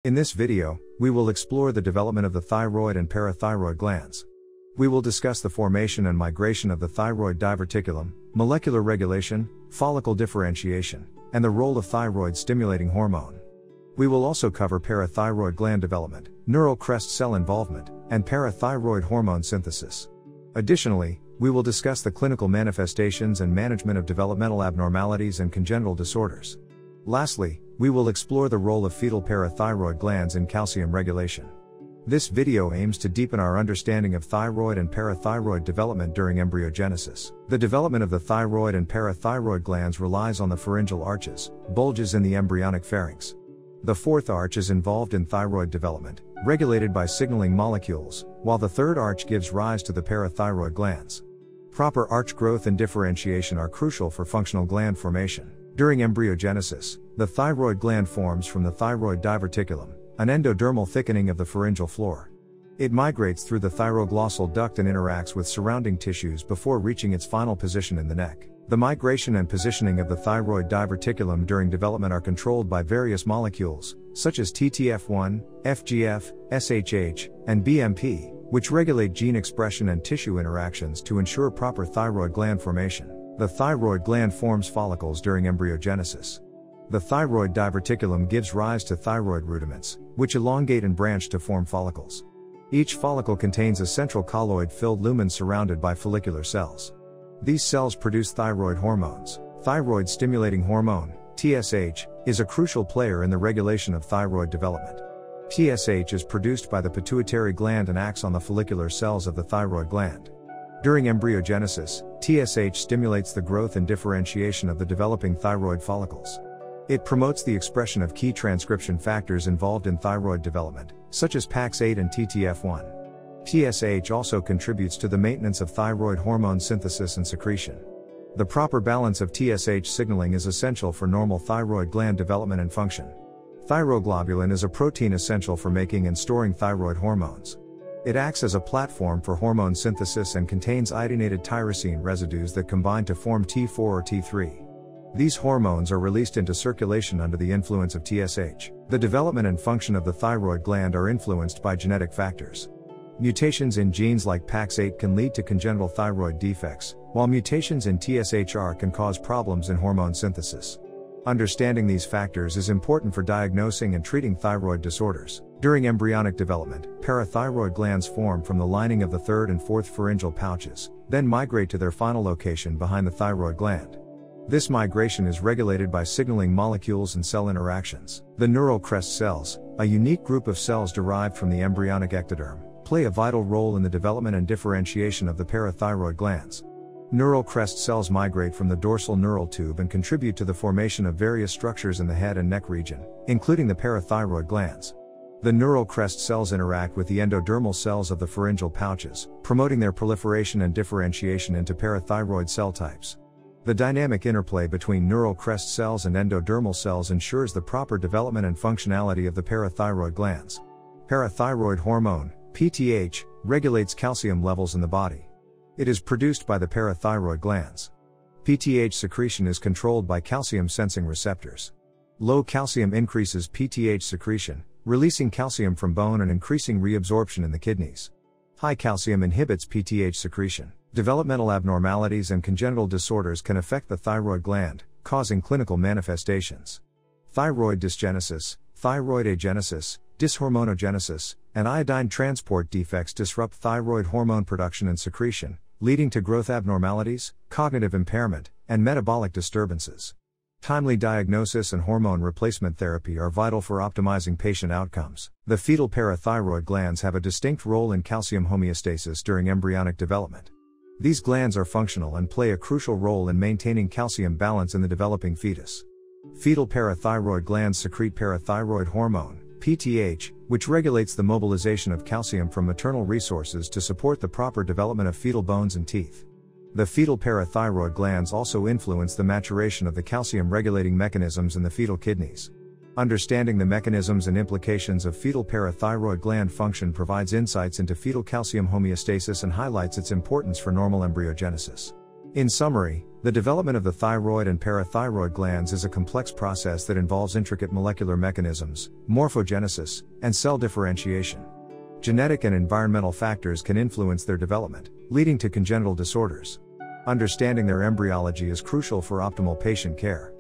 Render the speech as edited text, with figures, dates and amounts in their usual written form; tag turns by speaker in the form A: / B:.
A: In this video, we will explore the development of the thyroid and parathyroid glands. We will discuss the formation and migration of the thyroid diverticulum, molecular regulation, follicle differentiation, and the role of thyroid-stimulating hormone. We will also cover parathyroid gland development, neural crest cell involvement, and parathyroid hormone synthesis. Additionally, we will discuss the clinical manifestations and management of developmental abnormalities and congenital disorders. Lastly, we will explore the role of fetal parathyroid glands in calcium regulation. This video aims to deepen our understanding of thyroid and parathyroid development during embryogenesis. The development of the thyroid and parathyroid glands relies on the pharyngeal arches, bulges in the embryonic pharynx. The fourth arch is involved in thyroid development, regulated by signaling molecules, while the third arch gives rise to the parathyroid glands. Proper arch growth and differentiation are crucial for functional gland formation. During embryogenesis, the thyroid gland forms from the thyroid diverticulum, an endodermal thickening of the pharyngeal floor. It migrates through the thyroglossal duct and interacts with surrounding tissues before reaching its final position in the neck. The migration and positioning of the thyroid diverticulum during development are controlled by various molecules, such as TTF1, FGF, SHH, and BMP, which regulate gene expression and tissue interactions to ensure proper thyroid gland formation. The thyroid gland forms follicles during embryogenesis. The thyroid diverticulum gives rise to thyroid rudiments, which elongate and branch to form follicles. Each follicle contains a central colloid-filled lumen surrounded by follicular cells. These cells produce thyroid hormones. Thyroid-stimulating hormone, TSH, is a crucial player in the regulation of thyroid development. TSH is produced by the pituitary gland and acts on the follicular cells of the thyroid gland. During embryogenesis, TSH stimulates the growth and differentiation of the developing thyroid follicles. It promotes the expression of key transcription factors involved in thyroid development, such as PAX8 and TTF1. TSH also contributes to the maintenance of thyroid hormone synthesis and secretion. The proper balance of TSH signaling is essential for normal thyroid gland development and function. Thyroglobulin is a protein essential for making and storing thyroid hormones. It acts as a platform for hormone synthesis and contains iodinated tyrosine residues that combine to form T4 or T3. These hormones are released into circulation under the influence of TSH. The development and function of the thyroid gland are influenced by genetic factors. Mutations in genes like PAX8 can lead to congenital thyroid defects, while mutations in TSHR can cause problems in hormone synthesis. Understanding these factors is important for diagnosing and treating thyroid disorders. During embryonic development, parathyroid glands form from the lining of the third and fourth pharyngeal pouches, then migrate to their final location behind the thyroid gland. This migration is regulated by signaling molecules and cell interactions. The neural crest cells, a unique group of cells derived from the embryonic ectoderm, play a vital role in the development and differentiation of the parathyroid glands. Neural crest cells migrate from the dorsal neural tube and contribute to the formation of various structures in the head and neck region, including the parathyroid glands. The neural crest cells interact with the endodermal cells of the pharyngeal pouches, promoting their proliferation and differentiation into parathyroid cell types. The dynamic interplay between neural crest cells and endodermal cells ensures the proper development and functionality of the parathyroid glands. Parathyroid hormone, PTH, regulates calcium levels in the body. It is produced by the parathyroid glands. PTH secretion is controlled by calcium-sensing receptors. Low calcium increases PTH secretion, releasing calcium from bone and increasing reabsorption in the kidneys. High calcium inhibits PTH secretion. Developmental abnormalities and congenital disorders can affect the thyroid gland, causing clinical manifestations. Thyroid dysgenesis, thyroid agenesis, dyshormonogenesis, and iodine transport defects disrupt thyroid hormone production and secretion, leading to growth abnormalities, cognitive impairment, and metabolic disturbances. Timely diagnosis and hormone replacement therapy are vital for optimizing patient outcomes. The fetal parathyroid glands have a distinct role in calcium homeostasis during embryonic development. These glands are functional and play a crucial role in maintaining calcium balance in the developing fetus. Fetal parathyroid glands secrete parathyroid hormone, PTH, which regulates the mobilization of calcium from maternal resources to support the proper development of fetal bones and teeth. The fetal parathyroid glands also influence the maturation of the calcium-regulating mechanisms in the fetal kidneys. Understanding the mechanisms and implications of fetal parathyroid gland function provides insights into fetal calcium homeostasis and highlights its importance for normal embryogenesis. In summary, the development of the thyroid and parathyroid glands is a complex process that involves intricate molecular mechanisms, morphogenesis, and cell differentiation. Genetic and environmental factors can influence their development, leading to congenital disorders. Understanding their embryology is crucial for optimal patient care.